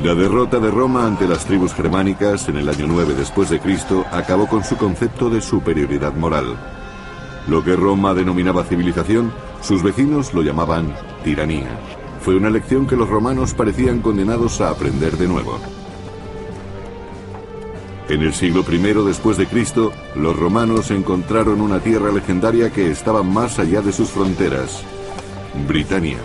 La derrota de Roma ante las tribus germánicas en el año 9 después de Cristo acabó con su concepto de superioridad moral. Lo que Roma denominaba civilización, sus vecinos lo llamaban tiranía. Fue una lección que los romanos parecían condenados a aprender de nuevo. En el siglo I después de Cristo, los romanos encontraron una tierra legendaria que estaba más allá de sus fronteras, Britania.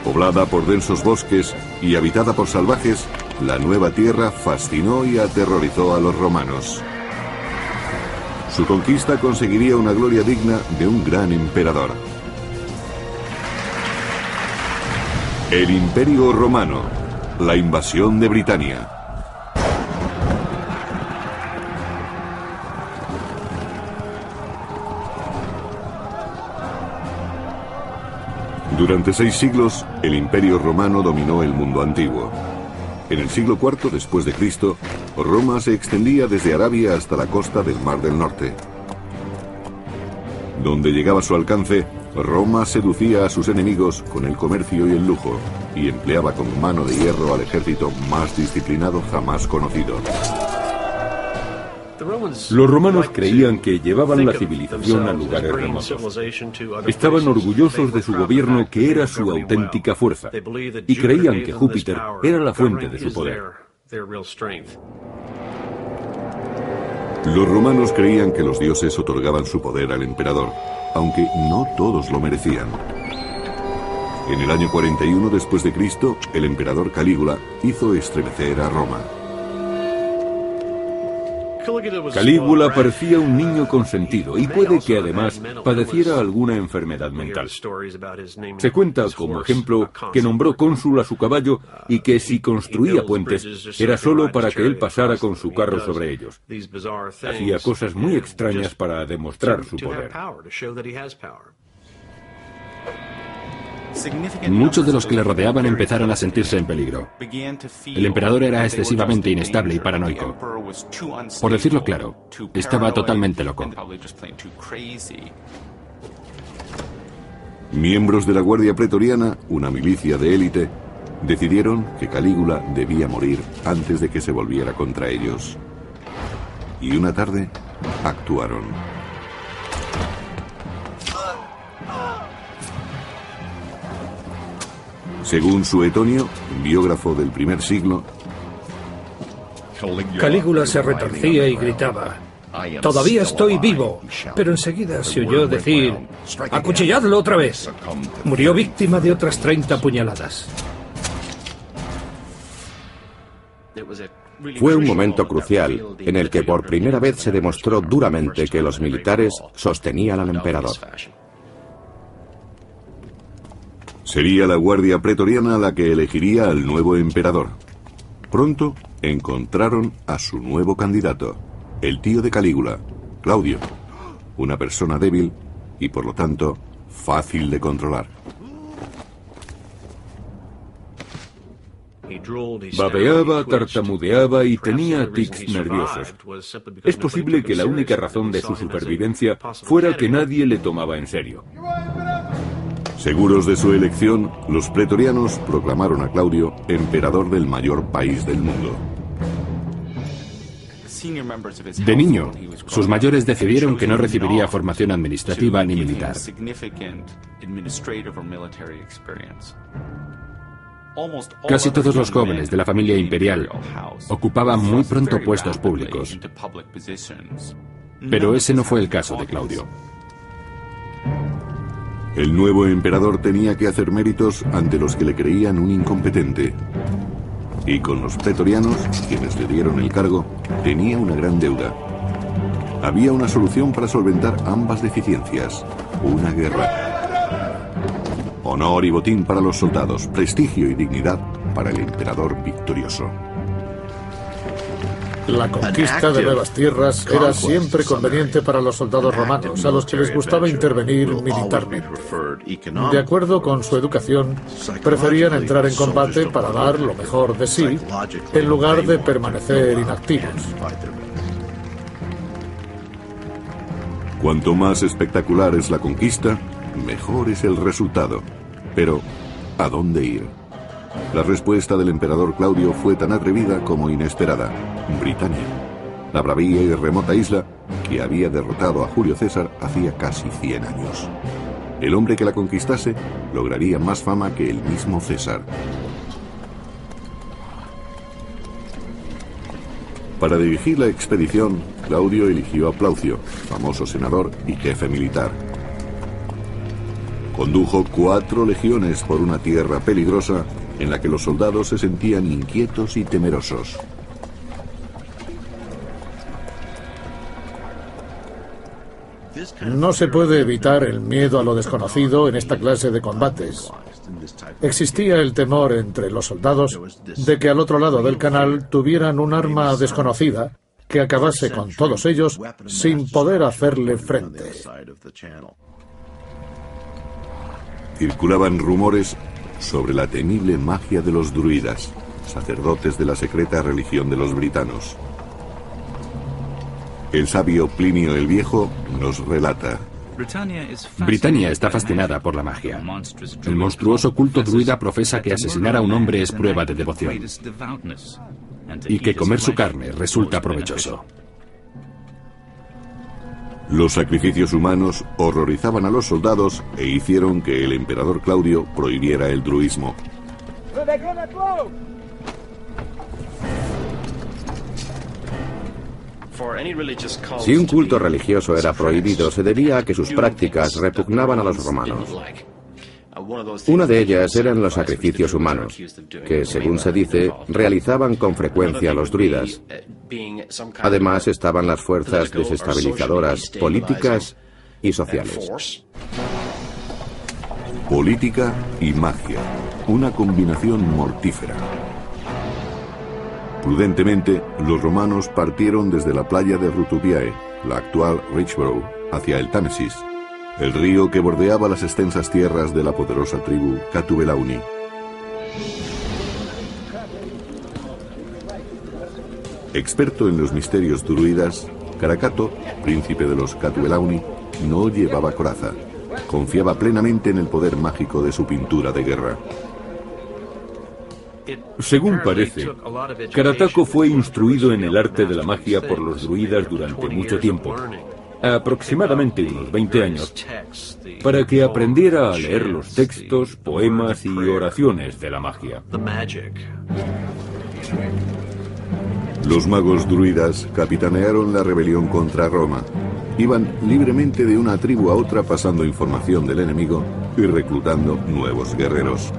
Poblada por densos bosques y habitada por salvajes, la nueva tierra fascinó y aterrorizó a los romanos. Su conquista conseguiría una gloria digna de un gran emperador. El Imperio Romano, la invasión de Britania. Durante 6 siglos, el Imperio Romano dominó el mundo antiguo. En el siglo IV después de Cristo, Roma se extendía desde Arabia hasta la costa del Mar del Norte. Donde llegaba su alcance, Roma seducía a sus enemigos con el comercio y el lujo, y empleaba como mano de hierro al ejército más disciplinado jamás conocido. Los romanos creían que llevaban la civilización a lugares remotos. Estaban orgullosos de su gobierno, que era su auténtica fuerza, y creían que Júpiter era la fuente de su poder. Los romanos creían que los dioses otorgaban su poder al emperador, aunque no todos lo merecían. En el año 41 después de Cristo, el emperador Calígula hizo estremecer a Roma. Calígula parecía un niño consentido y puede que además padeciera alguna enfermedad mental. Se cuenta como ejemplo que nombró cónsul a su caballo y que si construía puentes era solo para que él pasara con su carro sobre ellos. Hacía cosas muy extrañas para demostrar su poder. Muchos de los que le rodeaban empezaron a sentirse en peligro. El emperador era excesivamente inestable y paranoico. Por decirlo claro, estaba totalmente loco. Miembros de la Guardia Pretoriana, una milicia de élite, decidieron que Calígula debía morir antes de que se volviera contra ellos. Y una tarde, actuaron. Según Suetonio, biógrafo del primer siglo, Calígula se retorcía y gritaba: «Todavía estoy vivo», pero enseguida se oyó decir: «¡Acuchilladlo otra vez!». Murió víctima de otras 30 puñaladas. Fue un momento crucial en el que por primera vez se demostró duramente que los militares sostenían al emperador. Sería la Guardia Pretoriana la que elegiría al nuevo emperador. Pronto encontraron a su nuevo candidato, el tío de Calígula, Claudio, una persona débil y por lo tanto fácil de controlar. Babeaba, tartamudeaba y tenía tics nerviosos. Es posible que la única razón de su supervivencia fuera que nadie le tomaba en serio. Seguros de su elección, los pretorianos proclamaron a Claudio emperador del mayor país del mundo. De niño, sus mayores decidieron que no recibiría formación administrativa ni militar. Casi todos los jóvenes de la familia imperial ocupaban muy pronto puestos públicos. Pero ese no fue el caso de Claudio. El nuevo emperador tenía que hacer méritos ante los que le creían un incompetente. Y con los pretorianos, quienes le dieron el cargo, tenía una gran deuda. Había una solución para solventar ambas deficiencias: una guerra. Honor y botín para los soldados, prestigio y dignidad para el emperador victorioso. La conquista de nuevas tierras era siempre conveniente para los soldados romanos, a los que les gustaba intervenir militarmente. De acuerdo con su educación, preferían entrar en combate para dar lo mejor de sí, en lugar de permanecer inactivos. Cuanto más espectacular es la conquista, mejor es el resultado. Pero, ¿a dónde ir? La respuesta del emperador Claudio fue tan atrevida como inesperada: Britania, la bravía y remota isla que había derrotado a Julio César hacía casi 100 años. El hombre que la conquistase lograría más fama que el mismo César. Para dirigir la expedición, Claudio eligió a Plaucio, famoso senador y jefe militar. Condujo 4 legiones por una tierra peligrosa en la que los soldados se sentían inquietos y temerosos. No se puede evitar el miedo a lo desconocido en esta clase de combates. Existía el temor entre los soldados de que al otro lado del canal tuvieran un arma desconocida que acabase con todos ellos sin poder hacerle frente. Circulaban rumores sobre la temible magia de los druidas, sacerdotes de la secreta religión de los britanos. El sabio Plinio el Viejo nos relata: Britania está fascinada por la magia. El monstruoso culto druida profesa que asesinar a un hombre es prueba de devoción y que comer su carne resulta provechoso. Los sacrificios humanos horrorizaban a los soldados e hicieron que el emperador Claudio prohibiera el druismo. Si un culto religioso era prohibido, se debía a que sus prácticas repugnaban a los romanos. Una de ellas eran los sacrificios humanos, que, según se dice, realizaban con frecuencia los druidas. Además estaban las fuerzas desestabilizadoras políticas y sociales. Política y magia, una combinación mortífera. Prudentemente, los romanos partieron desde la playa de Rutubiae, la actual Richborough, hacia el Támesis, el río que bordeaba las extensas tierras de la poderosa tribu Catubelauni. Experto en los misterios druidas, Caracato, príncipe de los Catubelauni, no llevaba coraza. Confiaba plenamente en el poder mágico de su pintura de guerra. Según parece, Carataco fue instruido en el arte de la magia por los druidas durante mucho tiempo, aproximadamente unos 20 años, para que aprendiera a leer los textos, poemas y oraciones de la magia. Los magos druidas capitanearon la rebelión contra Roma. Iban libremente de una tribu a otra pasando información del enemigo y reclutando nuevos guerreros.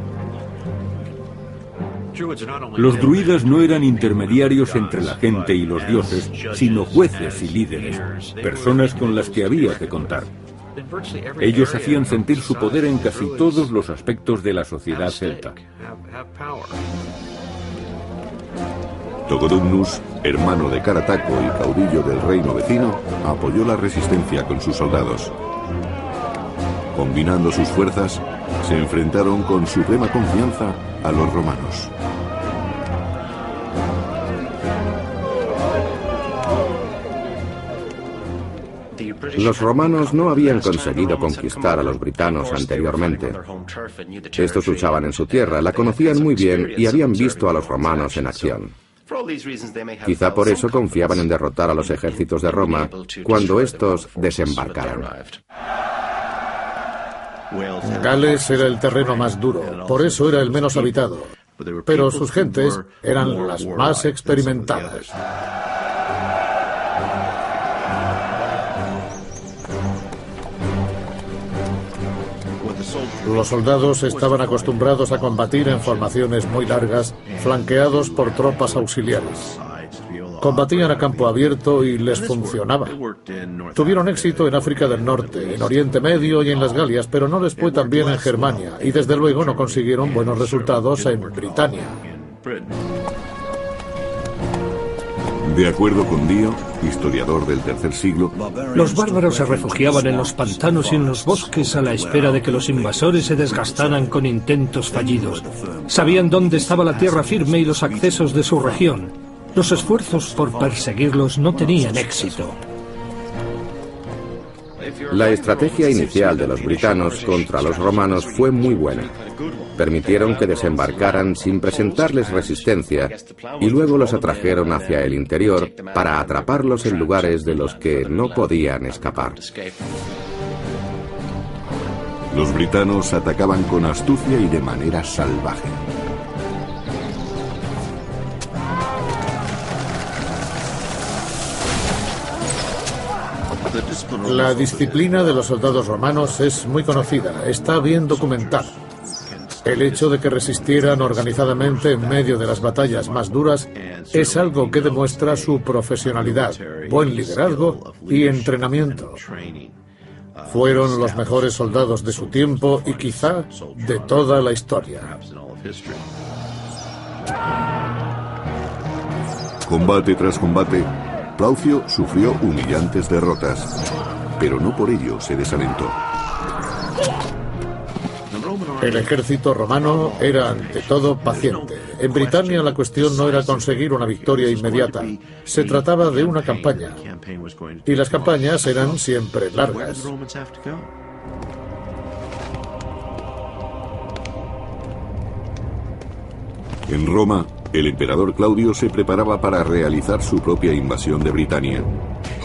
Los druidas no eran intermediarios entre la gente y los dioses, sino jueces y líderes, personas con las que había que contar. Ellos hacían sentir su poder en casi todos los aspectos de la sociedad celta. Togodumnus, hermano de Carataco y caudillo del reino vecino, apoyó la resistencia con sus soldados. Combinando sus fuerzas, se enfrentaron con suprema confianza a los romanos. Los romanos no habían conseguido conquistar a los britanos anteriormente. Estos luchaban en su tierra, la conocían muy bien y habían visto a los romanos en acción. Quizá por eso confiaban en derrotar a los ejércitos de Roma cuando estos desembarcaran. Gales era el terreno más duro, por eso era el menos habitado, pero sus gentes eran las más experimentadas. Los soldados estaban acostumbrados a combatir en formaciones muy largas, flanqueados por tropas auxiliares. Combatían a campo abierto y les funcionaba. Tuvieron éxito en África del Norte, en Oriente Medio y en las Galias, pero no les fue tan bien en Germania, y desde luego no consiguieron buenos resultados en Britania. De acuerdo con Dio, historiador del III siglo, los bárbaros se refugiaban en los pantanos y en los bosques a la espera de que los invasores se desgastaran con intentos fallidos. Sabían dónde estaba la tierra firme y los accesos de su región. Los esfuerzos por perseguirlos no tenían éxito. La estrategia inicial de los britanos contra los romanos fue muy buena. Permitieron que desembarcaran sin presentarles resistencia y luego los atrajeron hacia el interior para atraparlos en lugares de los que no podían escapar. Los britanos atacaban con astucia y de manera salvaje. La disciplina de los soldados romanos es muy conocida, está bien documentada. El hecho de que resistieran organizadamente en medio de las batallas más duras es algo que demuestra su profesionalidad, buen liderazgo y entrenamiento. Fueron los mejores soldados de su tiempo y quizá de toda la historia. Combate tras combate, Plaucio sufrió humillantes derrotas, pero no por ello se desalentó. El ejército romano era ante todo paciente. En Britania la cuestión no era conseguir una victoria inmediata, se trataba de una campaña. Y las campañas eran siempre largas. En Roma, el emperador Claudio se preparaba para realizar su propia invasión de Britania.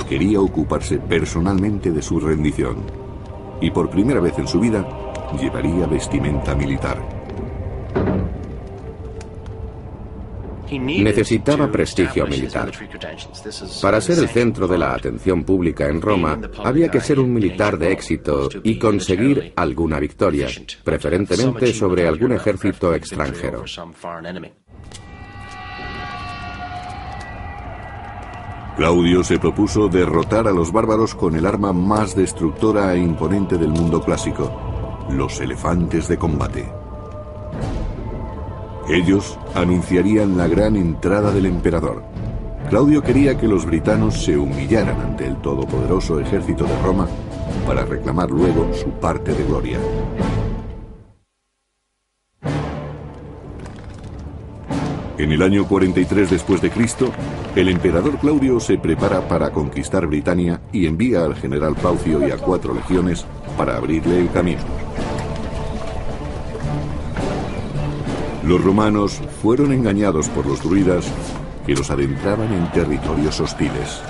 Quería ocuparse personalmente de su rendición. Y por primera vez en su vida, llevaría vestimenta militar. Necesitaba prestigio militar. Para ser el centro de la atención pública en Roma, había que ser un militar de éxito y conseguir alguna victoria, preferentemente sobre algún ejército extranjero. Claudio se propuso derrotar a los bárbaros con el arma más destructora e imponente del mundo clásico, los elefantes de combate. Ellos anunciarían la gran entrada del emperador. Claudio quería que los britanos se humillaran ante el todopoderoso ejército de Roma para reclamar luego su parte de gloria. En el año 43 después de Cristo, el emperador Claudio se prepara para conquistar Britania y envía al general Plaucio y a 4 legiones para abrirle el camino. Los romanos fueron engañados por los druidas que los adentraban en territorios hostiles.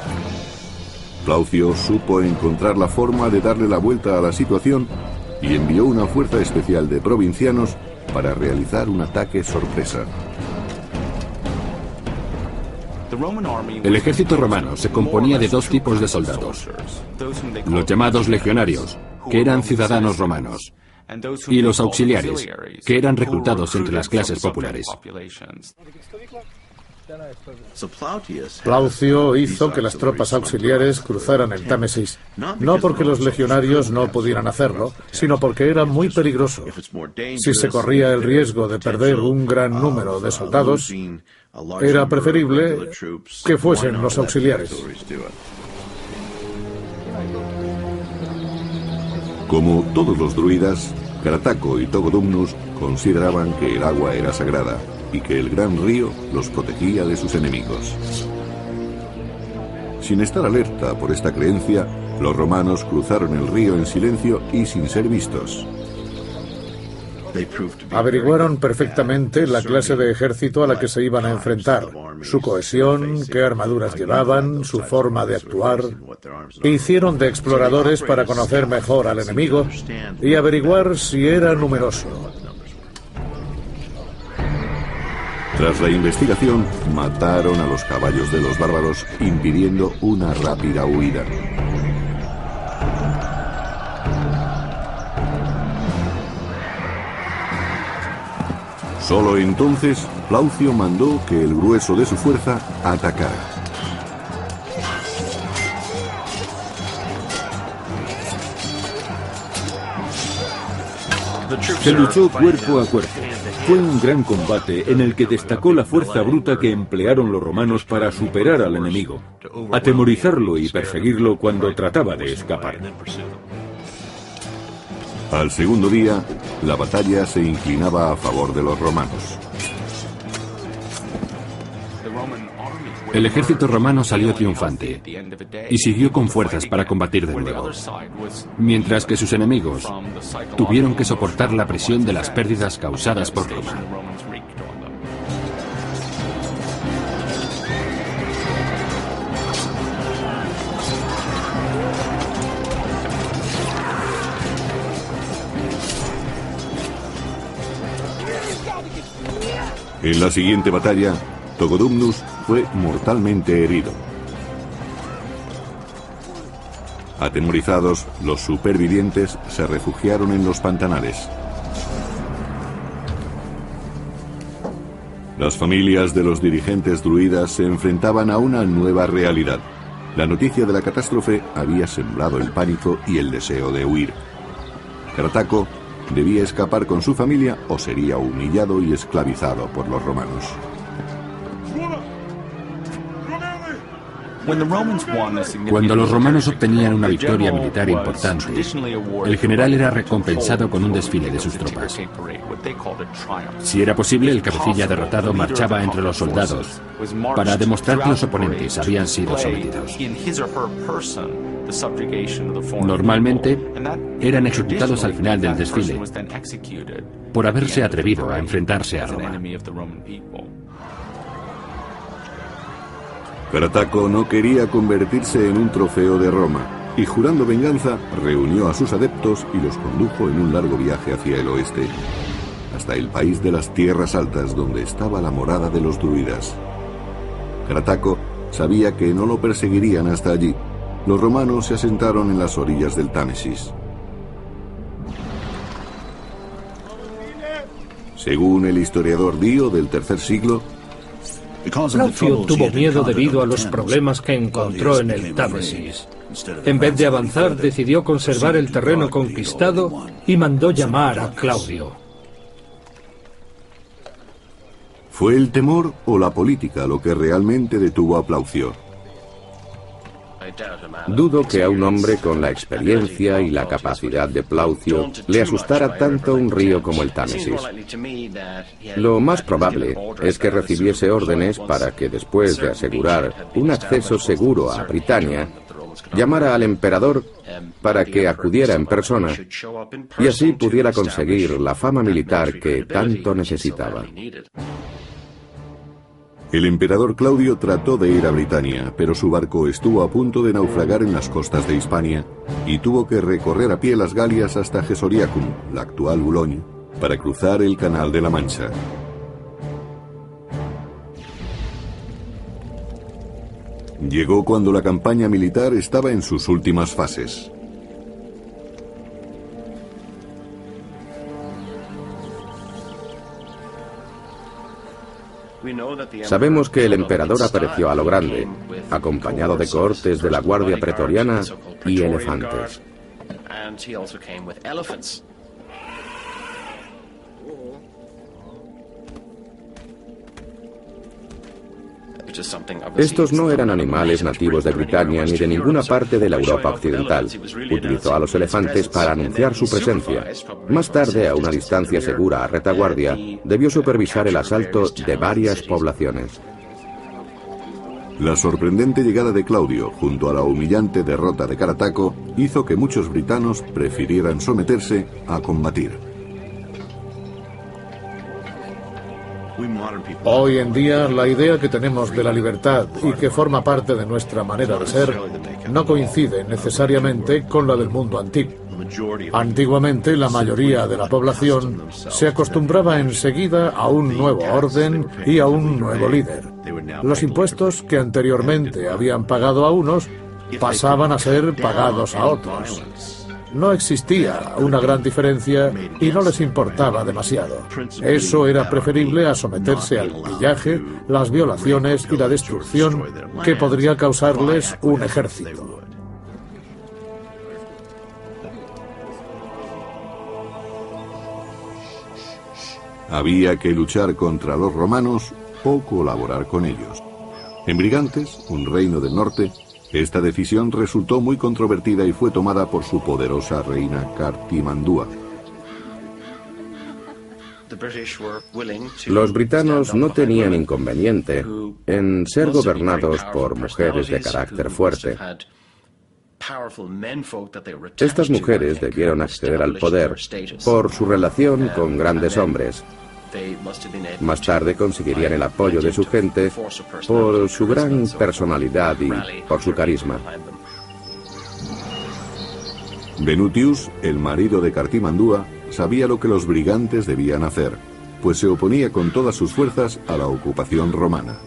Plaucio supo encontrar la forma de darle la vuelta a la situación y envió una fuerza especial de provincianos para realizar un ataque sorpresa. El ejército romano se componía de 2 tipos de soldados: los llamados legionarios, que eran ciudadanos romanos, y los auxiliares, que eran reclutados entre las clases populares. Plaucio hizo que las tropas auxiliares cruzaran el Támesis, no porque los legionarios no pudieran hacerlo, sino porque era muy peligroso. Si se corría el riesgo de perder un gran número de soldados, era preferible que fuesen los auxiliares. Como todos los druidas, Carataco y Togodumnus consideraban que el agua era sagrada y que el gran río los protegía de sus enemigos. Sin estar alerta por esta creencia, los romanos cruzaron el río en silencio y sin ser vistos. Averiguaron perfectamente la clase de ejército a la que se iban a enfrentar, su cohesión, qué armaduras llevaban, su forma de actuar. Hicieron de exploradores para conocer mejor al enemigo y averiguar si era numeroso. Tras la investigación, mataron a los caballos de los bárbaros, impidiendo una rápida huida. Solo entonces, Plaucio mandó que el grueso de su fuerza atacara. Se luchó cuerpo a cuerpo. Fue un gran combate en el que destacó la fuerza bruta que emplearon los romanos para superar al enemigo, atemorizarlo y perseguirlo cuando trataba de escapar. Al segundo día, la batalla se inclinaba a favor de los romanos. El ejército romano salió triunfante y siguió con fuerzas para combatir de nuevo, mientras que sus enemigos tuvieron que soportar la presión de las pérdidas causadas por Roma. En la siguiente batalla, Togodumnus fue mortalmente herido. Atemorizados, los supervivientes se refugiaron en los pantanales. Las familias de los dirigentes druidas se enfrentaban a una nueva realidad. La noticia de la catástrofe había sembrado el pánico y el deseo de huir. Carataco debía escapar con su familia o sería humillado y esclavizado por los romanos. Cuando los romanos obtenían una victoria militar importante, el general era recompensado con un desfile de sus tropas. Si era posible, el cabecilla derrotado marchaba entre los soldados para demostrar que los oponentes habían sido sometidos. Normalmente, eran ejecutados al final del desfile por haberse atrevido a enfrentarse a Roma. Carataco no quería convertirse en un trofeo de Roma y, jurando venganza, reunió a sus adeptos y los condujo en un largo viaje hacia el oeste, hasta el país de las tierras altas donde estaba la morada de los druidas. Carataco sabía que no lo perseguirían hasta allí. Los romanos se asentaron en las orillas del Támesis. Según el historiador Dio del III siglo, Plaucio tuvo miedo debido a los problemas que encontró en el Támesis. En vez de avanzar, decidió conservar el terreno conquistado y mandó llamar a Claudio. ¿Fue el temor o la política lo que realmente detuvo a Plaucio? Dudo que a un hombre con la experiencia y la capacidad de Plaucio le asustara tanto un río como el Támesis. Lo más probable es que recibiese órdenes para que, después de asegurar un acceso seguro a Britania, llamara al emperador para que acudiera en persona y así pudiera conseguir la fama militar que tanto necesitaba. El emperador Claudio trató de ir a Britania, pero su barco estuvo a punto de naufragar en las costas de Hispania y tuvo que recorrer a pie las Galias hasta Gesoriacum, la actual Boulogne, para cruzar el Canal de la Mancha. Llegó cuando la campaña militar estaba en sus últimas fases. Sabemos que el emperador apareció a lo grande, acompañado de cohortes de la Guardia Pretoriana y elefantes. Estos no eran animales nativos de Britania ni de ninguna parte de la Europa occidental. Utilizó a los elefantes para anunciar su presencia. Más tarde, a una distancia segura a retaguardia, debió supervisar el asalto de varias poblaciones. La sorprendente llegada de Claudio, junto a la humillante derrota de Carataco, hizo que muchos britanos prefirieran someterse a combatir. Hoy en día, la idea que tenemos de la libertad y que forma parte de nuestra manera de ser no coincide necesariamente con la del mundo antiguo. Antiguamente, la mayoría de la población se acostumbraba enseguida a un nuevo orden y a un nuevo líder. Los impuestos que anteriormente habían pagado a unos pasaban a ser pagados a otros. No existía una gran diferencia y no les importaba demasiado. Eso era preferible a someterse al pillaje, las violaciones y la destrucción que podría causarles un ejército. Había que luchar contra los romanos o colaborar con ellos. En Brigantes, un reino del norte, esta decisión resultó muy controvertida y fue tomada por su poderosa reina Cartimandúa. Los britanos no tenían inconveniente en ser gobernados por mujeres de carácter fuerte. Estas mujeres debieron acceder al poder por su relación con grandes hombres. Más tarde conseguirían el apoyo de su gente por su gran personalidad y por su carisma. Venutius, el marido de Cartimandúa, sabía lo que los brigantes debían hacer, pues se oponía con todas sus fuerzas a la ocupación romana.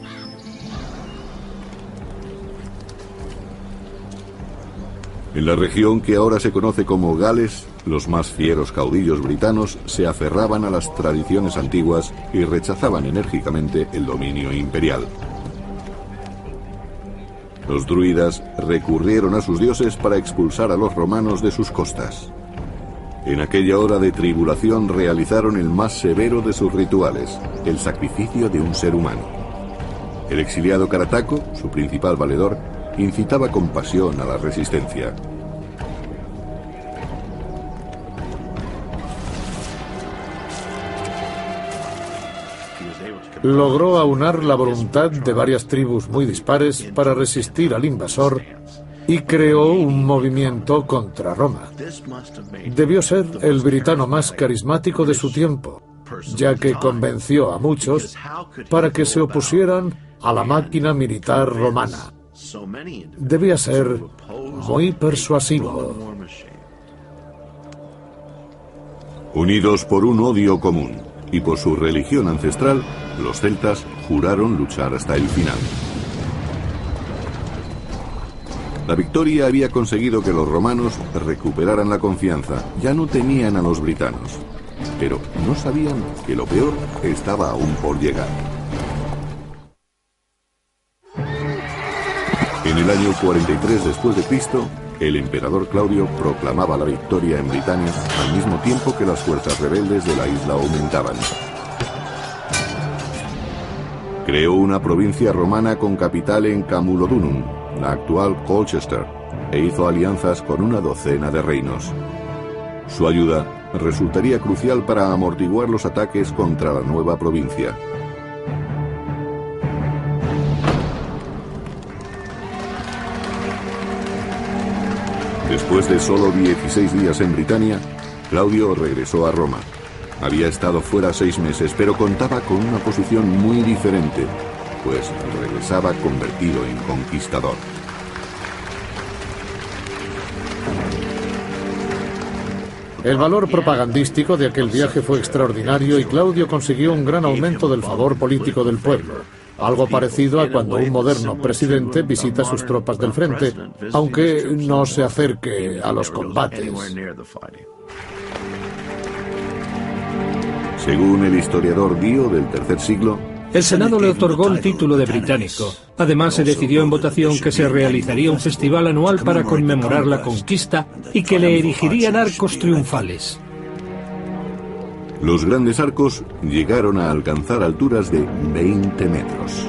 En la región que ahora se conoce como Gales, los más fieros caudillos britanos se aferraban a las tradiciones antiguas y rechazaban enérgicamente el dominio imperial. Los druidas recurrieron a sus dioses para expulsar a los romanos de sus costas. En aquella hora de tribulación realizaron el más severo de sus rituales, el sacrificio de un ser humano. El exiliado Carataco, su principal valedor, incitaba con pasión a la resistencia. Logró aunar la voluntad de varias tribus muy dispares para resistir al invasor y creó un movimiento contra Roma. Debió ser el britano más carismático de su tiempo, ya que convenció a muchos para que se opusieran a la máquina militar romana. Debía ser muy persuasivo. Unidos por un odio común y por su religión ancestral, los celtas juraron luchar hasta el final. La victoria había conseguido que los romanos recuperaran la confianza. Ya no temían a los britanos, pero no sabían que lo peor estaba aún por llegar. En el año 43 después de Cristo, el emperador Claudio proclamaba la victoria en Britania al mismo tiempo que las fuerzas rebeldes de la isla aumentaban. Creó una provincia romana con capital en Camulodunum, la actual Colchester, e hizo alianzas con una docena de reinos. Su ayuda resultaría crucial para amortiguar los ataques contra la nueva provincia. Después de solo 16 días en Britania, Claudio regresó a Roma. Había estado fuera 6 meses, pero contaba con una posición muy diferente, pues regresaba convertido en conquistador. El valor propagandístico de aquel viaje fue extraordinario y Claudio consiguió un gran aumento del favor político del pueblo. Algo parecido a cuando un moderno presidente visita sus tropas del frente, aunque no se acerque a los combates. Según el historiador Dio del III siglo, el Senado le otorgó el título de británico. Además, se decidió en votación que se realizaría un festival anual para conmemorar la conquista y que le erigirían arcos triunfales. Los grandes arcos llegaron a alcanzar alturas de 20 metros.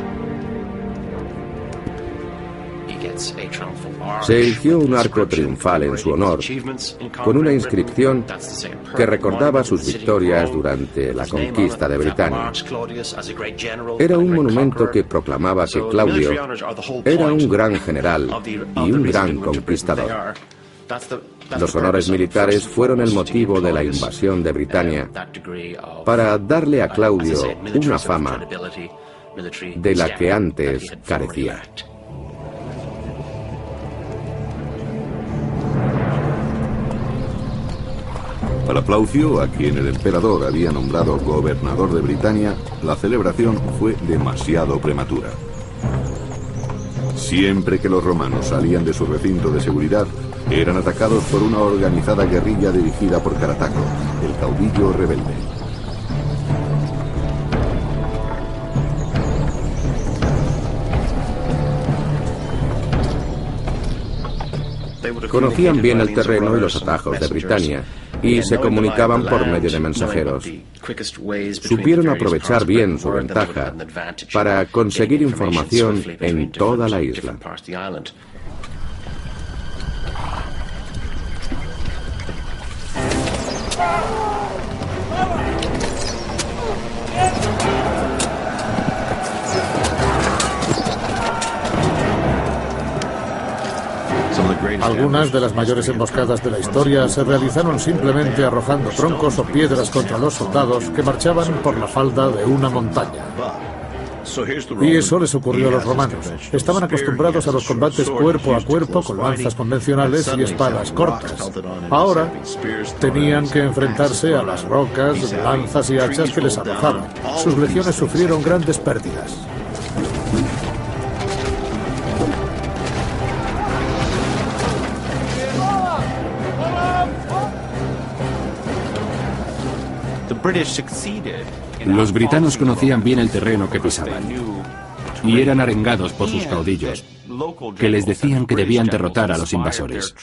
Se erigió un arco triunfal en su honor, con una inscripción que recordaba sus victorias durante la conquista de Britania. Era un monumento que proclamaba que Claudio era un gran general y un gran conquistador. Los honores militares fueron el motivo de la invasión de Britania para darle a Claudio una fama de la que antes carecía. Para Plaucio, a quien el emperador había nombrado gobernador de Britania, la celebración fue demasiado prematura. Siempre que los romanos salían de su recinto de seguridad, eran atacados por una organizada guerrilla dirigida por Carataco, el caudillo rebelde. Conocían bien el terreno y los atajos de Britania y se comunicaban por medio de mensajeros. Supieron aprovechar bien su ventaja para conseguir información en toda la isla. Algunas de las mayores emboscadas de la historia se realizaron simplemente arrojando troncos o piedras contra los soldados que marchaban por la falda de una montaña. Y eso les ocurrió a los romanos. Estaban acostumbrados a los combates cuerpo a cuerpo con lanzas convencionales y espadas cortas. Ahora tenían que enfrentarse a las rocas, lanzas y hachas que les arrojaban. Sus legiones sufrieron grandes pérdidas. Los britanos conocían bien el terreno que pisaban y eran arengados por sus caudillos, que les decían que debían derrotar a los invasores.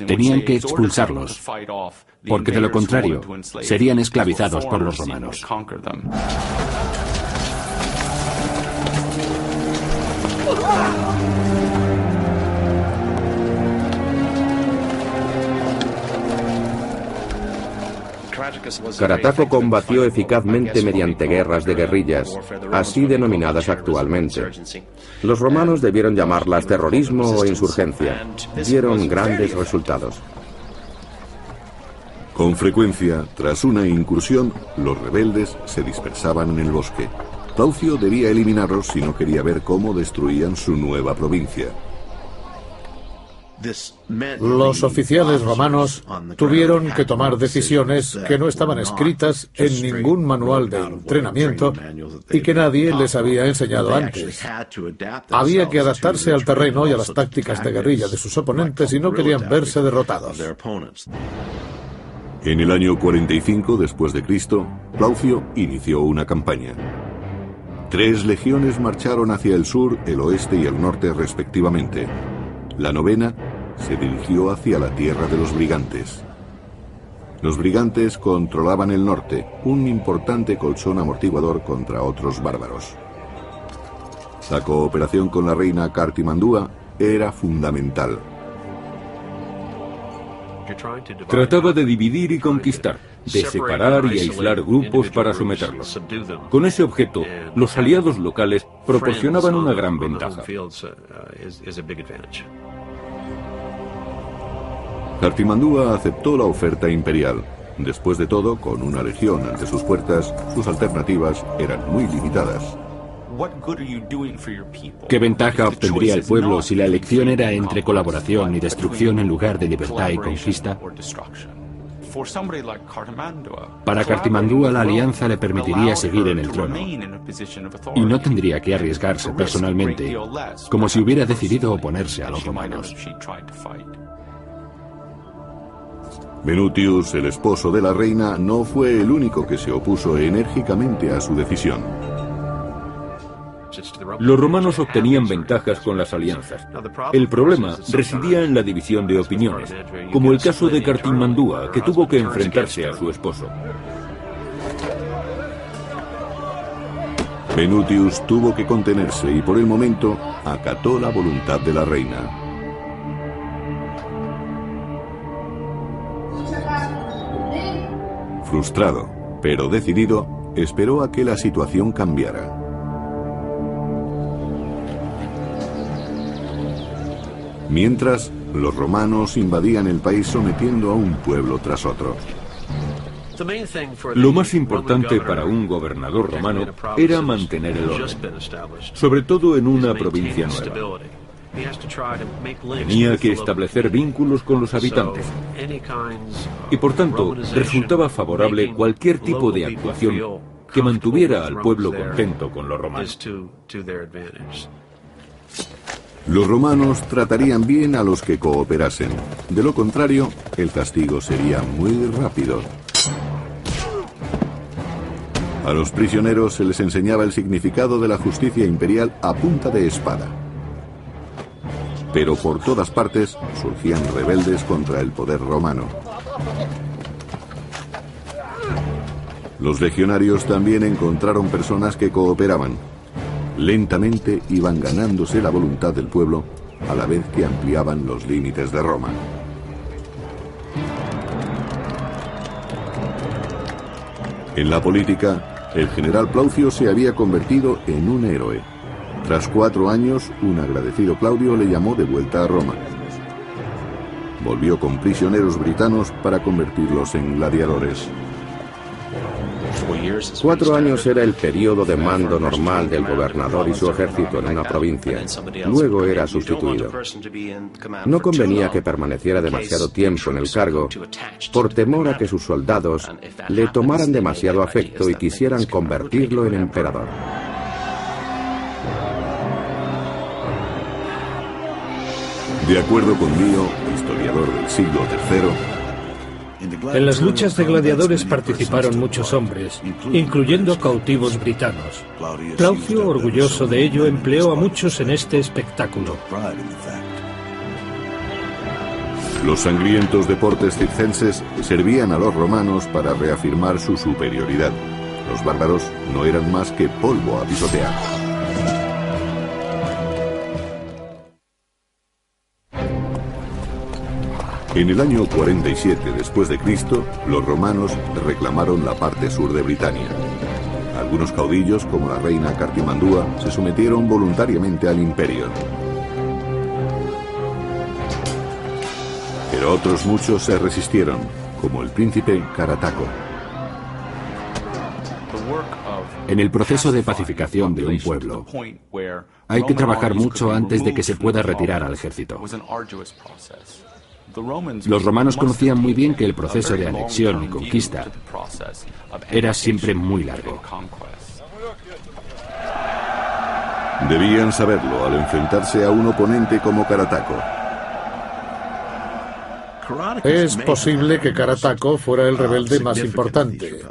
Tenían que expulsarlos, porque de lo contrario serían esclavizados por los romanos. Carataco combatió eficazmente mediante guerras de guerrillas, así denominadas actualmente. Los romanos debieron llamarlas terrorismo o insurgencia. Dieron grandes resultados. Con frecuencia, tras una incursión, los rebeldes se dispersaban en el bosque. Plaucio debía eliminarlos si no quería ver cómo destruían su nueva provincia. Los oficiales romanos tuvieron que tomar decisiones que no estaban escritas en ningún manual de entrenamiento y que nadie les había enseñado antes. Había que adaptarse al terreno y a las tácticas de guerrilla de sus oponentes y no querían verse derrotados. En el año 45 después de Cristo, Plaucio inició una campaña. 3 legiones marcharon hacia el sur, el oeste y el norte respectivamente. La 9ª se dirigió hacia la tierra de los brigantes. Los brigantes controlaban el norte, un importante colchón amortiguador contra otros bárbaros. La cooperación con la reina Cartimandúa era fundamental. Trataba de dividir y conquistar, de separar y aislar grupos para someterlos. Con ese objeto, los aliados locales proporcionaban una gran ventaja. Cartimandúa aceptó la oferta imperial. Después de todo, con una legión ante sus puertas, sus alternativas eran muy limitadas. ¿Qué ventaja obtendría el pueblo si la elección era entre colaboración y destrucción en lugar de libertad y conquista? Para Cartimandúa la alianza le permitiría seguir en el trono y no tendría que arriesgarse personalmente, como si hubiera decidido oponerse a los romanos. Venutius, el esposo de la reina, no fue el único que se opuso enérgicamente a su decisión. Los romanos obtenían ventajas con las alianzas. El problema residía en la división de opiniones, como el caso de Cartimandúa, que tuvo que enfrentarse a su esposo. Venutius tuvo que contenerse y por el momento acató la voluntad de la reina. Frustrado, pero decidido, esperó a que la situación cambiara. Mientras, los romanos invadían el país sometiendo a un pueblo tras otro. Lo más importante para un gobernador romano era mantener el orden, sobre todo en una provincia nueva. Tenía que establecer vínculos con los habitantes y por tanto resultaba favorable cualquier tipo de actuación que mantuviera al pueblo contento con los romanos. Los romanos tratarían bien a los que cooperasen. De lo contrario, el castigo sería muy rápido. A los prisioneros se les enseñaba el significado de la justicia imperial a punta de espada. Pero por todas partes surgían rebeldes contra el poder romano. Los legionarios también encontraron personas que cooperaban. Lentamente iban ganándose la voluntad del pueblo a la vez que ampliaban los límites de Roma. En la política, el general Plaucio se había convertido en un héroe. Tras 4 años, un agradecido Claudio le llamó de vuelta a Roma. Volvió con prisioneros britanos para convertirlos en gladiadores. 4 años era el periodo de mando normal del gobernador y su ejército en una provincia. Luego era sustituido. No convenía que permaneciera demasiado tiempo en el cargo por temor a que sus soldados le tomaran demasiado afecto y quisieran convertirlo en emperador. De acuerdo con Dio, historiador del siglo III, en las luchas de gladiadores participaron muchos hombres, incluyendo cautivos britanos. Claudio, orgulloso de ello, empleó a muchos en este espectáculo. Los sangrientos deportes circenses servían a los romanos para reafirmar su superioridad. Los bárbaros no eran más que polvo a pisotear. En el año 47 después de Cristo, los romanos reclamaron la parte sur de Britania. Algunos caudillos, como la reina Cartimandúa, se sometieron voluntariamente al imperio. Pero otros muchos se resistieron, como el príncipe Carataco. En el proceso de pacificación de un pueblo, hay que trabajar mucho antes de que se pueda retirar al ejército. Los romanos conocían muy bien que el proceso de anexión y conquista era siempre muy largo. Debían saberlo al enfrentarse a un oponente como Carataco. Es posible que Carataco fuera el rebelde más importante.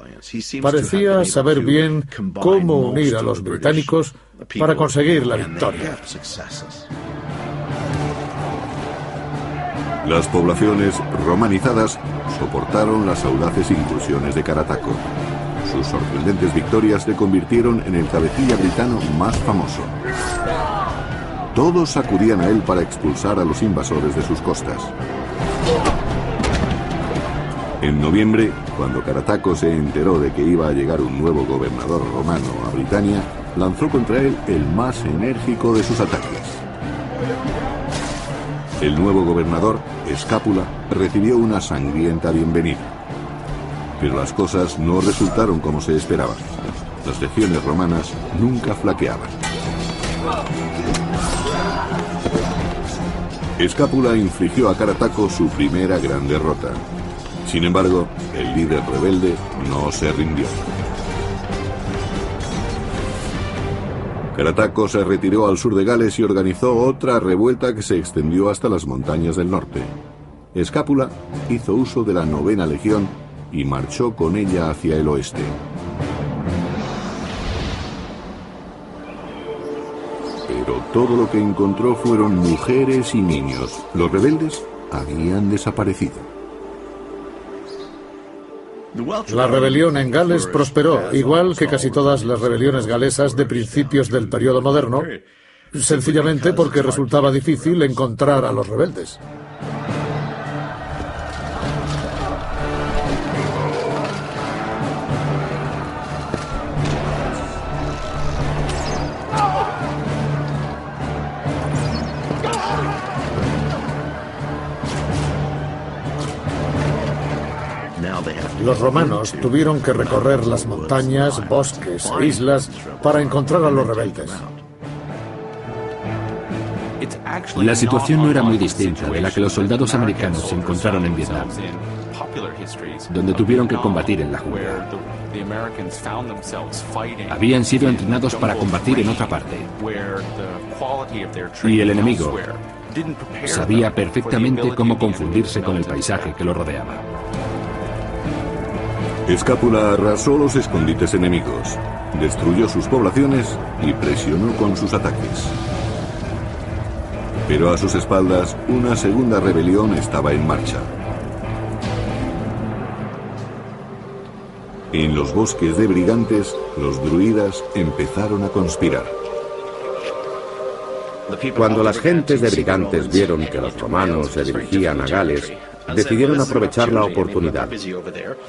Parecía saber bien cómo unir a los británicos para conseguir la victoria. Las poblaciones romanizadas soportaron las audaces incursiones de Carataco. Sus sorprendentes victorias le convirtieron en el cabecilla britano más famoso. Todos acudían a él para expulsar a los invasores de sus costas. En noviembre, cuando Carataco se enteró de que iba a llegar un nuevo gobernador romano a Britania, lanzó contra él el más enérgico de sus ataques. El nuevo gobernador, Escápula, recibió una sangrienta bienvenida. Pero las cosas no resultaron como se esperaba. Las legiones romanas nunca flaqueaban. Escápula infligió a Carataco su primera gran derrota. Sin embargo, el líder rebelde no se rindió. Carataco se retiró al sur de Gales y organizó otra revuelta que se extendió hasta las montañas del norte. Escápula hizo uso de la 9ª legión y marchó con ella hacia el oeste. Pero todo lo que encontró fueron mujeres y niños. Los rebeldes habían desaparecido. La rebelión en Gales prosperó, igual que casi todas las rebeliones galesas de principios del periodo moderno, sencillamente porque resultaba difícil encontrar a los rebeldes. Los romanos tuvieron que recorrer las montañas, bosques e islas para encontrar a los rebeldes. La situación no era muy distinta de la que los soldados americanos se encontraron en Vietnam, donde tuvieron que combatir en la jungla. Habían sido entrenados para combatir en otra parte. Y el enemigo sabía perfectamente cómo confundirse con el paisaje que lo rodeaba. Escápula arrasó los escondites enemigos, destruyó sus poblaciones y presionó con sus ataques. Pero a sus espaldas, una segunda rebelión estaba en marcha. En los bosques de Brigantes, los druidas empezaron a conspirar. Cuando las gentes de Brigantes vieron que los romanos se dirigían a Gales, decidieron aprovechar la oportunidad.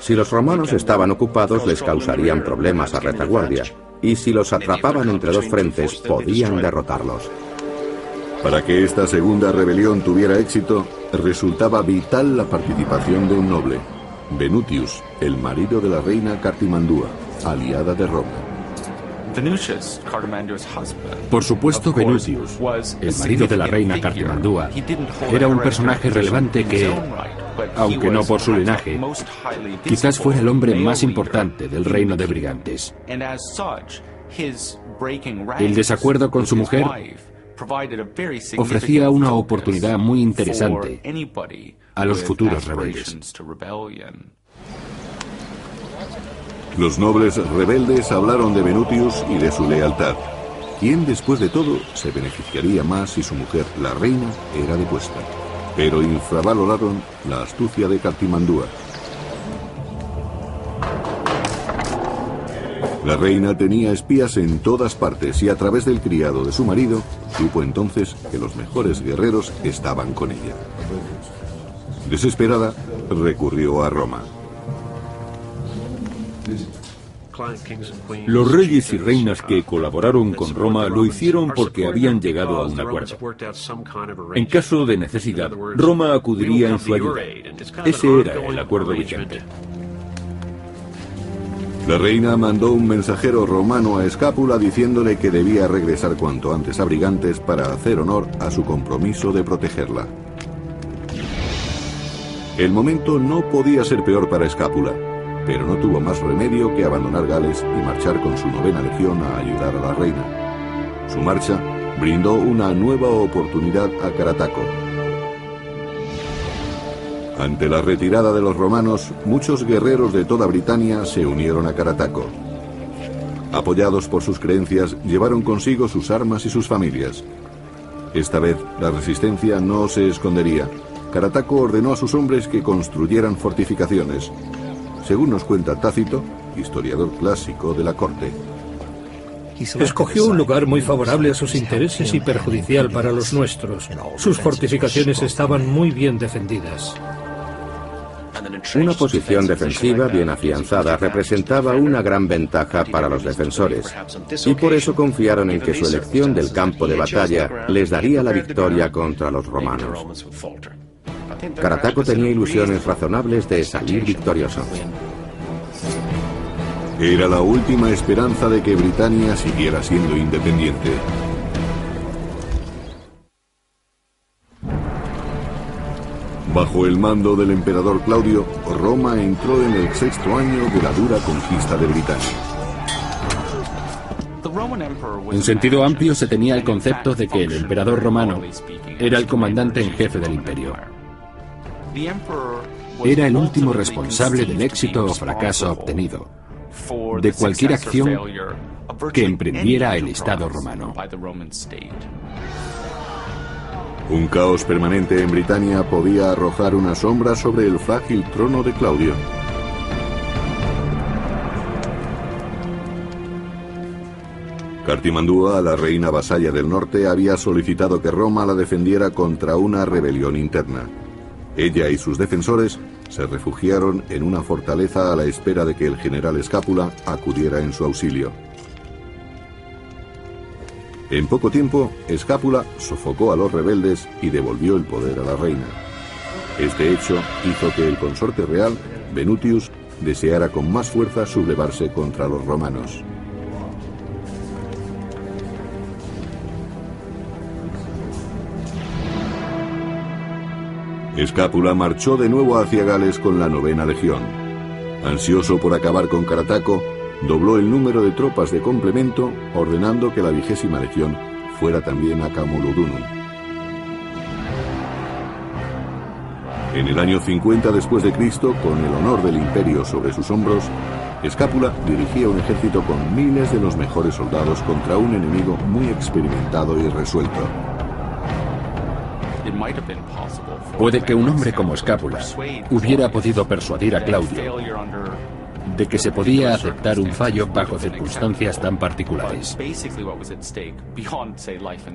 Si los romanos estaban ocupados, les causarían problemas a retaguardia. y si los atrapaban entre dos frentes, podían derrotarlos. Para que esta segunda rebelión tuviera éxito, resultaba vital la participación de un noble, Venutius, el marido de la reina Cartimandúa, aliada de Roma. Por supuesto, Venutius, el marido de la reina Cartimandúa, era un personaje relevante que, aunque no por su linaje, quizás fuera el hombre más importante del reino de Brigantes. El desacuerdo con su mujer ofrecía una oportunidad muy interesante a los futuros rebeldes. Los nobles rebeldes hablaron de Venutius y de su lealtad. ¿Quién, después de todo, se beneficiaría más si su mujer, la reina, era depuesta? Pero infravaloraron la astucia de Cartimandúa. La reina tenía espías en todas partes y a través del criado de su marido supo entonces que los mejores guerreros estaban con ella. Desesperada, recurrió a Roma. Los reyes y reinas que colaboraron con Roma lo hicieron porque habían llegado a un acuerdo. En caso de necesidad, Roma acudiría en su ayuda. Ese era el acuerdo vigente. La reina mandó un mensajero romano a Escápula diciéndole que debía regresar cuanto antes a Brigantes para hacer honor a su compromiso de protegerla. El momento no podía ser peor para Escápula, pero no tuvo más remedio que abandonar Gales y marchar con su 9ª legión a ayudar a la reina. Su marcha brindó una nueva oportunidad a Carataco. Ante la retirada de los romanos, muchos guerreros de toda Britania se unieron a Carataco. Apoyados por sus creencias, llevaron consigo sus armas y sus familias. Esta vez, la resistencia no se escondería. Carataco ordenó a sus hombres que construyeran fortificaciones. Según nos cuenta Tácito, historiador clásico de la corte. Escogió un lugar muy favorable a sus intereses y perjudicial para los nuestros. Sus fortificaciones estaban muy bien defendidas. Una posición defensiva bien afianzada representaba una gran ventaja para los defensores, y por eso confiaron en que su elección del campo de batalla les daría la victoria contra los romanos. Carataco tenía ilusiones razonables de salir victorioso. Era la última esperanza de que Britania siguiera siendo independiente. Bajo el mando del emperador Claudio, Roma entró en el 6º año de la dura conquista de Britania. En sentido amplio se tenía el concepto de que el emperador romano era el comandante en jefe del imperio. Era el último responsable del éxito o fracaso obtenido, de cualquier acción que emprendiera el Estado romano. Un caos permanente en Britania podía arrojar una sombra sobre el frágil trono de Claudio. Cartimandúa, la reina vasalla del norte, había solicitado que Roma la defendiera contra una rebelión interna. Ella y sus defensores se refugiaron en una fortaleza a la espera de que el general Escápula acudiera en su auxilio. En poco tiempo, Escápula sofocó a los rebeldes y devolvió el poder a la reina. Este hecho hizo que el consorte real, Venutius, deseara con más fuerza sublevarse contra los romanos. Escápula marchó de nuevo hacia Gales con la 9ª legión. Ansioso por acabar con Carataco, dobló el número de tropas de complemento, ordenando que la 20ª legión fuera también a Camulodunum. En el año 50 después de Cristo, con el honor del imperio sobre sus hombros, Escápula dirigía un ejército con miles de los mejores soldados contra un enemigo muy experimentado y resuelto. Puede que un hombre como Escápula hubiera podido persuadir a Claudio de que se podía aceptar un fallo bajo circunstancias tan particulares.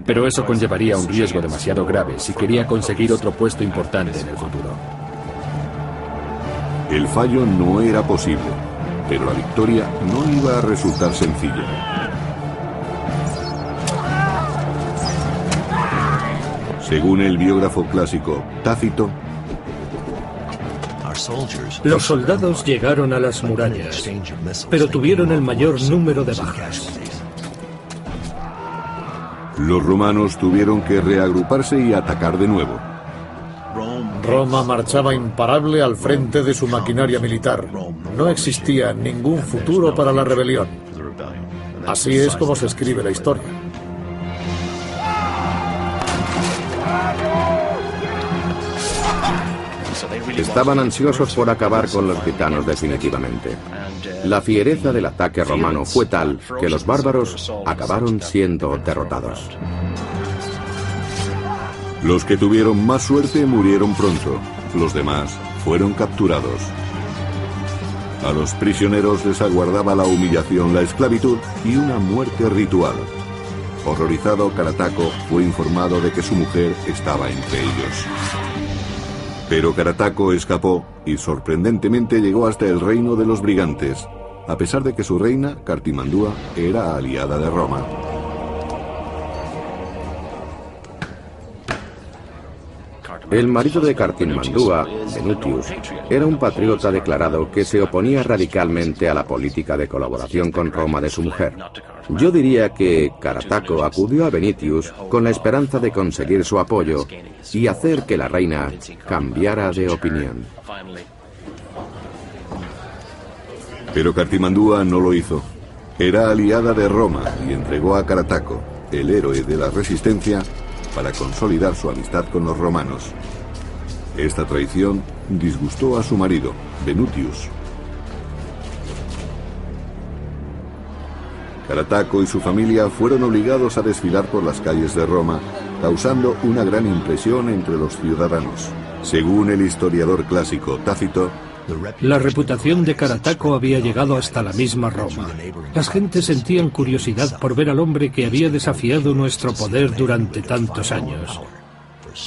Pero eso conllevaría un riesgo demasiado grave si quería conseguir otro puesto importante en el futuro. El fallo no era posible. Pero la victoria no iba a resultar sencilla. Según el biógrafo clásico Tácito, los soldados llegaron a las murallas, pero tuvieron el mayor número de bajas. Los romanos tuvieron que reagruparse y atacar de nuevo. Roma marchaba imparable al frente de su maquinaria militar. No existía ningún futuro para la rebelión. Así es como se escribe la historia. Estaban ansiosos por acabar con los gitanos definitivamente. La fiereza del ataque romano fue tal que los bárbaros acabaron siendo derrotados. Los que tuvieron más suerte murieron pronto, los demás fueron capturados. A los prisioneros les aguardaba la humillación, la esclavitud y una muerte ritual. Horrorizado, Carataco fue informado de que su mujer estaba entre ellos. Pero Carataco escapó y sorprendentemente llegó hasta el reino de los brigantes, a pesar de que su reina, Cartimandúa, era aliada de Roma. El marido de Cartimandúa, Venutius, era un patriota declarado que se oponía radicalmente a la política de colaboración con Roma de su mujer. Yo diría que Carataco acudió a Venutius con la esperanza de conseguir su apoyo y hacer que la reina cambiara de opinión. Pero Cartimandúa no lo hizo. Era aliada de Roma y entregó a Carataco, el héroe de la resistencia, para consolidar su amistad con los romanos. Esta traición disgustó a su marido, Venutius. Carataco y su familia fueron obligados a desfilar por las calles de Roma, causando una gran impresión entre los ciudadanos. Según el historiador clásico Tácito, la reputación de Carataco había llegado hasta la misma Roma. Las gentes sentían curiosidad por ver al hombre que había desafiado nuestro poder durante tantos años.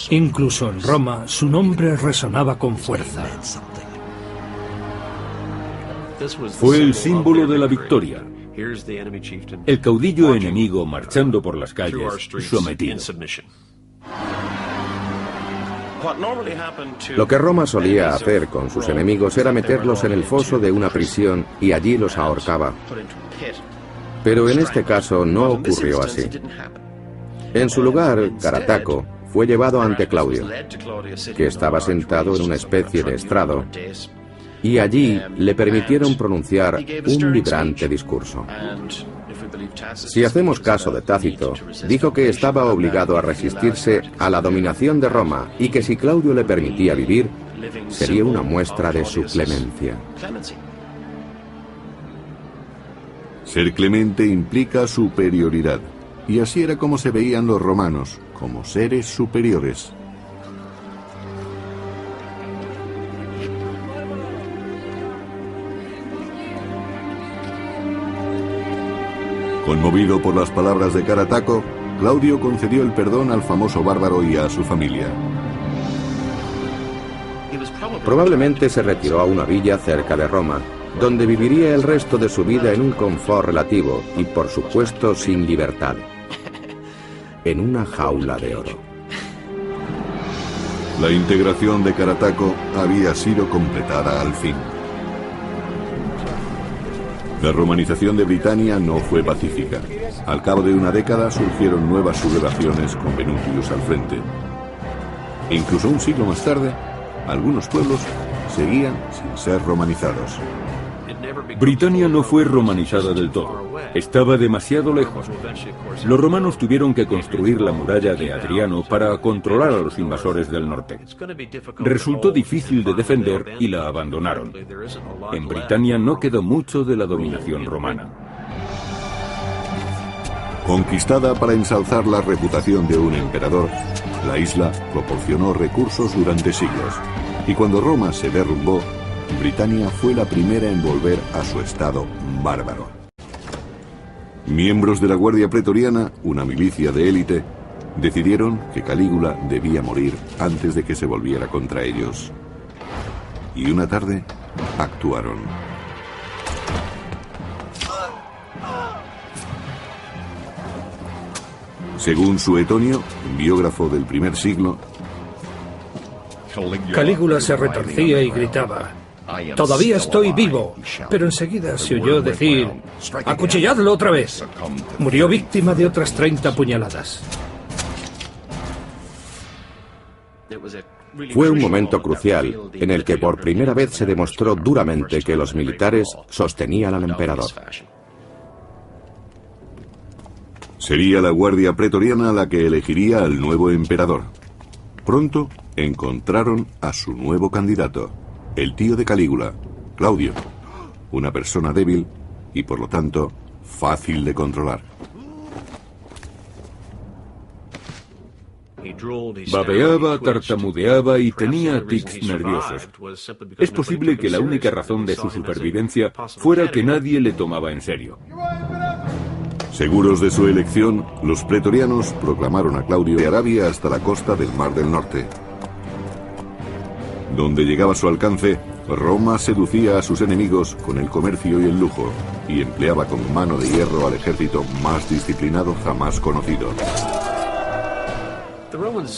Incluso en Roma, su nombre resonaba con fuerza. Fue el símbolo de la victoria. El caudillo enemigo marchando por las calles, sometido. Lo que Roma solía hacer con sus enemigos era meterlos en el foso de una prisión y allí los ahorcaba. Pero en este caso no ocurrió así. En su lugar, Carataco fue llevado ante Claudio, que estaba sentado en una especie de estrado, y allí le permitieron pronunciar un vibrante discurso. Si hacemos caso de Tácito, dijo que estaba obligado a resistirse a la dominación de Roma y que si Claudio le permitía vivir, sería una muestra de su clemencia. Ser clemente implica superioridad, y así era como se veían los romanos, como seres superiores. Conmovido por las palabras de Carataco, Claudio concedió el perdón al famoso bárbaro y a su familia. Probablemente se retiró a una villa cerca de Roma, donde viviría el resto de su vida en un confort relativo y, por supuesto, sin libertad. En una jaula de oro. La integración de Carataco había sido completada al fin. La romanización de Britania no fue pacífica. Al cabo de una década surgieron nuevas sublevaciones con Venutius al frente. E incluso un siglo más tarde, algunos pueblos seguían sin ser romanizados. Britania no fue romanizada del todo. Estaba demasiado lejos. Los romanos tuvieron que construir la muralla de Adriano para controlar a los invasores del norte. Resultó difícil de defender y la abandonaron. En Britania no quedó mucho de la dominación romana. Conquistada para ensalzar la reputación de un emperador, la isla proporcionó recursos durante siglos. Y cuando Roma se derrumbó, Britania fue la primera en volver a su estado bárbaro. Miembros de la Guardia Pretoriana, una milicia de élite, decidieron que Calígula debía morir antes de que se volviera contra ellos. Y una tarde, actuaron. Según Suetonio, biógrafo del primer siglo, Calígula se retorcía y gritaba: «Todavía estoy vivo», pero enseguida se oyó decir: «¡Acuchilladlo otra vez!». Murió víctima de otras 30 puñaladas. Fue un momento crucial en el que por primera vez se demostró duramente que los militares sostenían al emperador. Sería la guardia pretoriana la que elegiría al nuevo emperador. Pronto encontraron a su nuevo candidato, el tío de Calígula, Claudio, una persona débil y por lo tanto fácil de controlar. Babeaba, tartamudeaba y tenía tics nerviosos. Es posible que la única razón de su supervivencia fuera que nadie le tomaba en serio. Seguros de su elección, los pretorianos proclamaron a Claudio de Arabia hasta la costa del Mar del Norte. Donde llegaba su alcance, Roma seducía a sus enemigos con el comercio y el lujo, y empleaba como mano de hierro al ejército más disciplinado jamás conocido.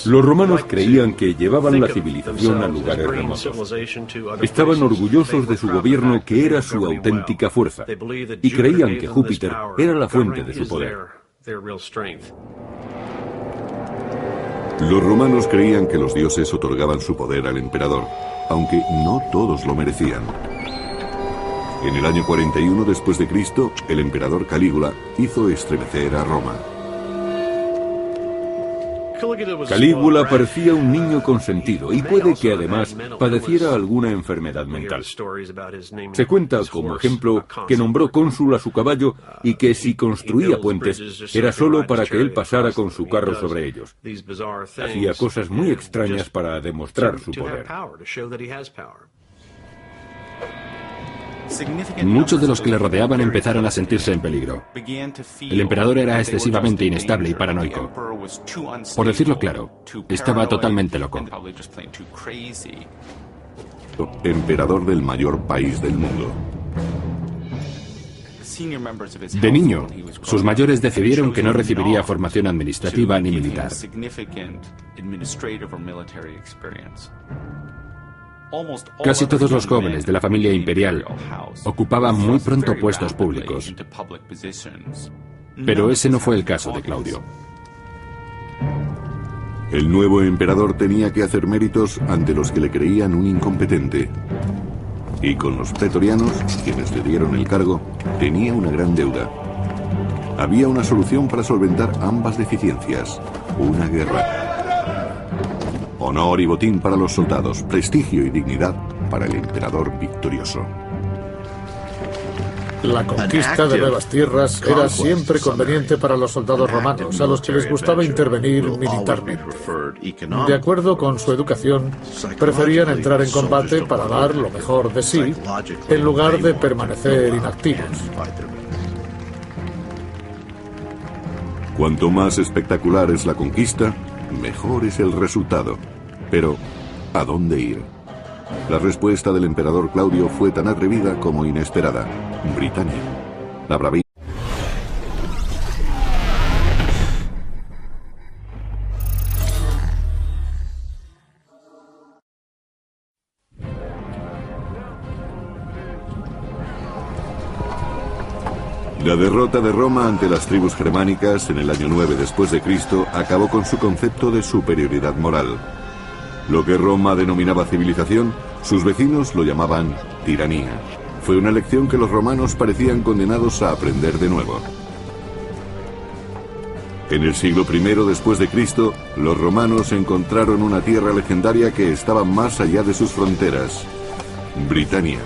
Los romanos creían que llevaban la civilización a lugares remotos. Estaban orgullosos de su gobierno, que era su auténtica fuerza, y creían que Júpiter era la fuente de su poder. Los romanos creían que los dioses otorgaban su poder al emperador, aunque no todos lo merecían. En el año 41 después de Cristo, el emperador Calígula hizo estremecer a Roma. Calígula parecía un niño consentido y puede que además padeciera alguna enfermedad mental. Se cuenta como ejemplo que nombró cónsul a su caballo y que si construía puentes era solo para que él pasara con su carro sobre ellos. Hacía cosas muy extrañas para demostrar su poder. Muchos de los que le rodeaban empezaron a sentirse en peligro. El emperador era excesivamente inestable y paranoico. Por decirlo claro, estaba totalmente loco. Emperador del mayor país del mundo. De niño, sus mayores decidieron que no recibiría formación administrativa ni militar. Casi todos los jóvenes de la familia imperial ocupaban muy pronto puestos públicos. Pero ese no fue el caso de Claudio. El nuevo emperador tenía que hacer méritos ante los que le creían un incompetente. Y con los pretorianos, quienes le dieron el cargo, tenía una gran deuda. Había una solución para solventar ambas deficiencias: una guerra. Honor y botín para los soldados, prestigio y dignidad para el emperador victorioso. La conquista de nuevas tierras era siempre conveniente para los soldados romanos, a los que les gustaba intervenir militarmente. De acuerdo con su educación, preferían entrar en combate para dar lo mejor de sí, en lugar de permanecer inactivos. Cuanto más espectacular es la conquista, mejor es el resultado. Pero, ¿a dónde ir? La respuesta del emperador Claudio fue tan atrevida como inesperada: Britania. La bravía. La derrota de Roma ante las tribus germánicas en el año 9 después de Cristo acabó con su concepto de superioridad moral. Lo que Roma denominaba civilización, sus vecinos lo llamaban tiranía. Fue una lección que los romanos parecían condenados a aprender de nuevo. En el siglo I después de Cristo, los romanos encontraron una tierra legendaria que estaba más allá de sus fronteras: Britania.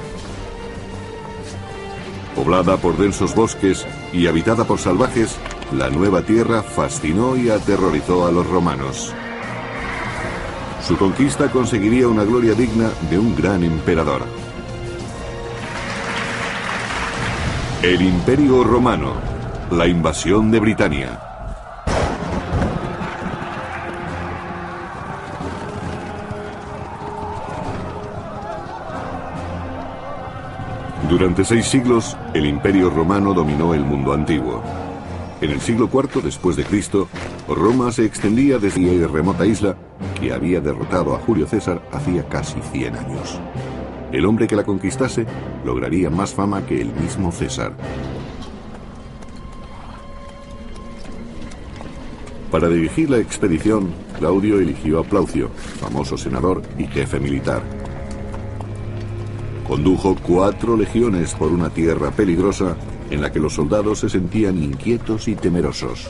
Poblada por densos bosques y habitada por salvajes, la nueva tierra fascinó y aterrorizó a los romanos. Su conquista conseguiría una gloria digna de un gran emperador. El Imperio Romano, la invasión de Britania. Durante 6 siglos, el Imperio Romano dominó el mundo antiguo. En el siglo IV después de Cristo, Roma se extendía desde la remota isla que había derrotado a Julio César hacía casi 100 años. El hombre que la conquistase lograría más fama que el mismo César. Para dirigir la expedición, Claudio eligió a Plaucio, famoso senador y jefe militar. Condujo 4 legiones por una tierra peligrosa en la que los soldados se sentían inquietos y temerosos.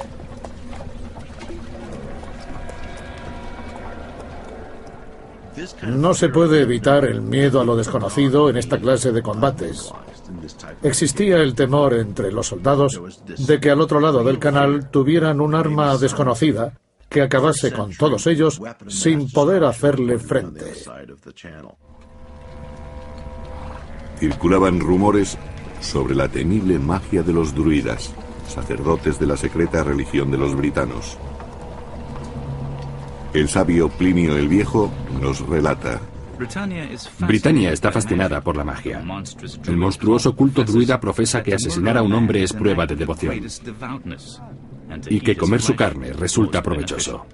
No se puede evitar el miedo a lo desconocido en esta clase de combates. Existía el temor entre los soldados de que al otro lado del canal tuvieran un arma desconocida que acabase con todos ellos sin poder hacerle frente. Circulaban rumores sobre la temible magia de los druidas, sacerdotes de la secreta religión de los britanos. El sabio Plinio el Viejo nos relata: Britania está fascinada por la magia. El monstruoso culto druida profesa que asesinar a un hombre es prueba de devoción y que comer su carne resulta provechoso.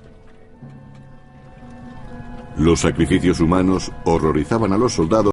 Los sacrificios humanos horrorizaban a los soldados